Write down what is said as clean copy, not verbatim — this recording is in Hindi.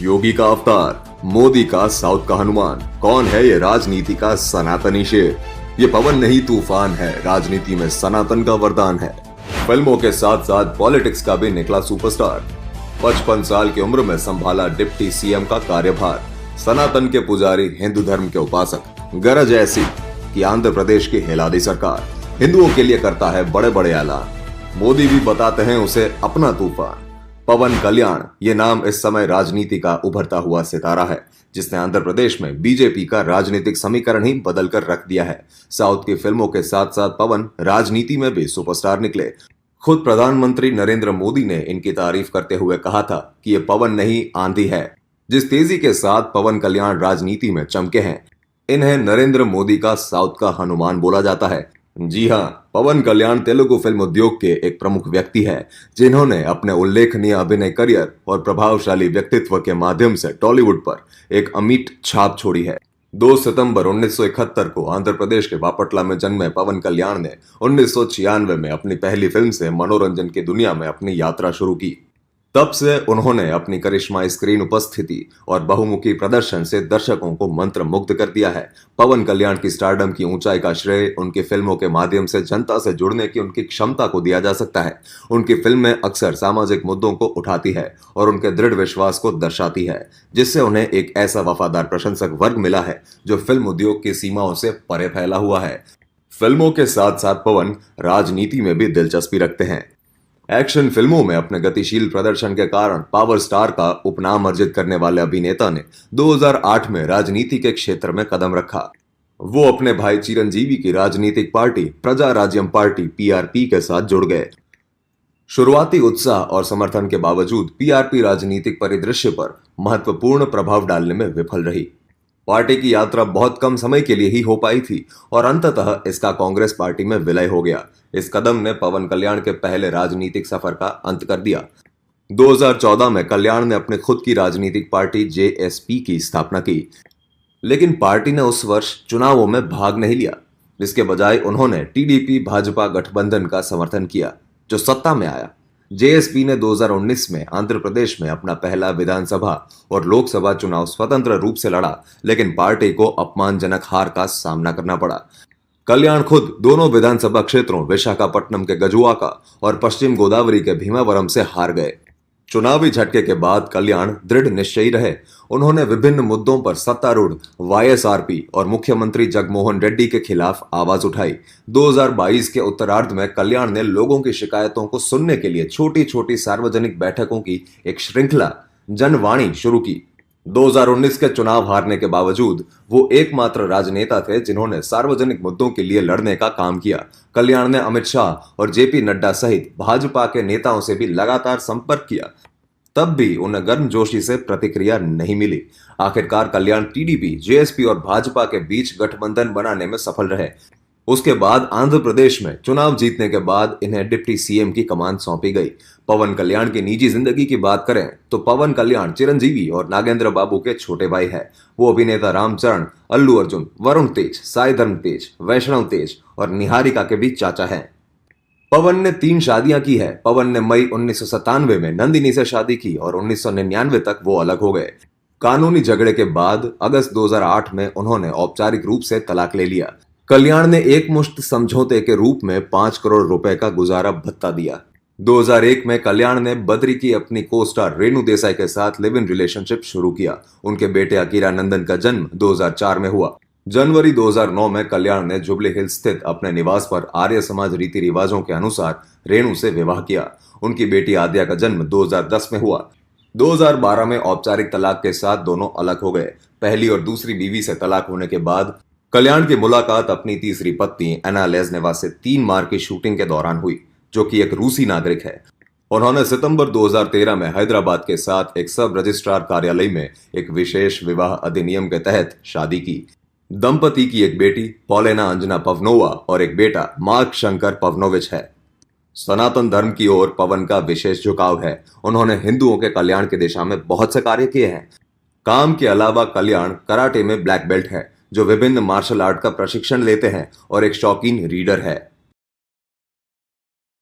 योगी का अवतार, मोदी का साउथ का हनुमान, कौन है ये राजनीति का सनातनी शेर? ये पवन नहीं तूफान है, राजनीति में सनातन का वरदान है। फिल्मों के साथ साथ पॉलिटिक्स का भी निकला सुपरस्टार। 55 साल की उम्र में संभाला डिप्टी सीएम का कार्यभार। सनातन के पुजारी, हिंदू धर्म के उपासक। गरज ऐसी कि आंध्र प्रदेश की हिला दी सरकार। हिंदुओं के लिए करता है बड़े बड़े ऐलान। मोदी भी बताते हैं उसे अपना तूफान। पवन कल्याण ये नाम इस समय राजनीति का उभरता हुआ सितारा है, जिसने आंध्र प्रदेश में बीजेपी का राजनीतिक समीकरण ही बदलकर रख दिया है। साउथ की फिल्मों के साथ साथ पवन राजनीति में भी सुपरस्टार निकले। खुद प्रधानमंत्री नरेंद्र मोदी ने इनकी तारीफ करते हुए कहा था कि ये पवन नहीं आंधी है। जिस तेजी के साथ पवन कल्याण राजनीति में चमके हैं, इन्हें नरेंद्र मोदी का साउथ का हनुमान बोला जाता है। जी हाँ, पवन कल्याण तेलुगु फिल्म उद्योग के एक प्रमुख व्यक्ति है, जिन्होंने अपने उल्लेखनीय अभिनय करियर और प्रभावशाली व्यक्तित्व के माध्यम से टॉलीवुड पर एक अमिट छाप छोड़ी है। 2 सितंबर 1971 को आंध्र प्रदेश के बापटला में जन्मे पवन कल्याण ने 1996 में अपनी पहली फिल्म से मनोरंजन की दुनिया में अपनी यात्रा शुरू की। तब से उन्होंने अपनी करिश्माई स्क्रीन उपस्थिति और बहुमुखी प्रदर्शन से दर्शकों को मंत्र मुग्ध कर दिया है। पवन कल्याण की स्टारडम की ऊंचाई का श्रेय उनकी फिल्मों के माध्यम से जनता से जुड़ने की उनकी क्षमता को दिया जा सकता है। उनकी फिल्में अक्सर सामाजिक मुद्दों को उठाती है और उनके दृढ़ विश्वास को दर्शाती है, जिससे उन्हें एक ऐसा वफादार प्रशंसक वर्ग मिला है जो फिल्म उद्योग की सीमाओं से परे फैला हुआ है। फिल्मों के साथ साथ पवन राजनीति में भी दिलचस्पी रखते हैं। एक्शन फिल्मों में अपने गतिशील प्रदर्शन के कारण पावर स्टार का उपनाम अर्जित करने वाले अभिनेता ने 2008 में राजनीति के क्षेत्र में कदम रखा। वो अपने भाई चिरंजीवी की राजनीतिक पार्टी प्रजा राज्यम पार्टी पीआरपी के साथ जुड़ गए। शुरुआती उत्साह और समर्थन के बावजूद पीआरपी राजनीतिक परिदृश्य पर महत्वपूर्ण प्रभाव डालने में विफल रही। पार्टी की यात्रा बहुत कम समय के लिए ही हो पाई थी और अंततः इसका कांग्रेस पार्टी में विलय हो गया। इस कदम ने पवन कल्याण के पहले राजनीतिक सफर का अंत कर दिया। 2014 में कल्याण ने अपनी खुद की राजनीतिक पार्टी जेएसपी की स्थापना की, लेकिन पार्टी ने उस वर्ष चुनावों में भाग नहीं लिया। जिसके बजाय उन्होंने टीडीपी भाजपा गठबंधन का समर्थन किया, जो सत्ता में आया। जेएसपी ने 2019 में आंध्र प्रदेश में अपना पहला विधानसभा और लोकसभा चुनाव स्वतंत्र रूप से लड़ा, लेकिन पार्टी को अपमानजनक हार का सामना करना पड़ा। कल्याण खुद दोनों विधानसभा क्षेत्रों विशाखापट्टनम के गजुआका और पश्चिम गोदावरी के भीमावरम से हार गए। चुनावी झटके के बाद कल्याण दृढ़ निश्चयी रहे। उन्होंने विभिन्न मुद्दों पर सत्तारूढ़ वाईएसआरपी और मुख्यमंत्री जगनमोहन रेड्डी के खिलाफ आवाज उठाई। 2022 के उत्तरार्ध में कल्याण ने लोगों की शिकायतों को सुनने के लिए छोटी छोटी सार्वजनिक बैठकों की एक श्रृंखला जनवाणी शुरू की। 2019 के चुनाव हारने के बावजूद वो एकमात्र राजनेता थे जिन्होंने सार्वजनिक मुद्दों के लिए लड़ने का काम किया। कल्याण ने अमित शाह और जेपी नड्डा सहित भाजपा के नेताओं से भी लगातार संपर्क किया, तब भी उन्हें गर्मजोशी से प्रतिक्रिया नहीं मिली। आखिरकार कल्याण टीडीपी, जेएसपी और भाजपा के बीच गठबंधन बनाने में सफल रहे। उसके बाद आंध्र प्रदेश में चुनाव जीतने के बाद इन्हें डिप्टी सीएम की कमान सौंपी गई। पवन कल्याण की निजी जिंदगी की बात करें तो पवन कल्याण चिरंजीवी और नागेंद्र बाबू के छोटे भाई हैं। वो अभिनेता रामचरण, अल्लू अर्जुन, वरुण तेज, साई धर्म तेज, वैष्णव तेज और निहारिका के भी चाचा हैं। पवन ने 3 शादियां की है। पवन ने मई 1997 में नंदिनी से शादी की और 1999 तक वो अलग हो गए। कानूनी झगड़े के बाद अगस्त 2008 में उन्होंने औपचारिक रूप से तलाक ले लिया। कल्याण ने एक मुश्त समझौते के रूप में 5 करोड़ रुपए का गुजारा भत्ता दिया। 2001 में कल्याण ने बद्री की अपनी को स्टार रेणु देसाई के साथ लिव इन रिलेशनशिप शुरू किया। उनके बेटे अकीरा नंदन का जन्म 2004 में हुआ। जनवरी 2009 में कल्याण ने जुबली हिल्स स्थित अपने निवास पर आर्य समाज रीति रिवाजों के अनुसार रेणु से विवाह किया। उनकी बेटी आद्या का जन्म 2010 में हुआ। 2012 में औपचारिक तलाक के साथ दोनों अलग हो गए। पहली और दूसरी बीवी से तलाक होने के बाद कल्याण की मुलाकात अपनी तीसरी पत्नी एना लेज़नेवा से 3 मार की शूटिंग के दौरान हुई, जो कि एक रूसी नागरिक है। उन्होंने सितंबर 2013 में हैदराबाद के साथ एक सब रजिस्ट्रार कार्यालय में एक विशेष विवाह अधिनियम के तहत शादी की। दंपति की एक बेटी पॉलेना अंजना पवनोवा और एक बेटा मार्क शंकर पवनोविच है। सनातन धर्म की ओर पवन का विशेष झुकाव है। उन्होंने हिंदुओं के कल्याण की दिशा में बहुत से कार्य किए हैं। काम के अलावा कल्याण कराटे में ब्लैक बेल्ट है, जो विभिन्न मार्शल आर्ट का प्रशिक्षण लेते हैं और एक शौकीन रीडर है।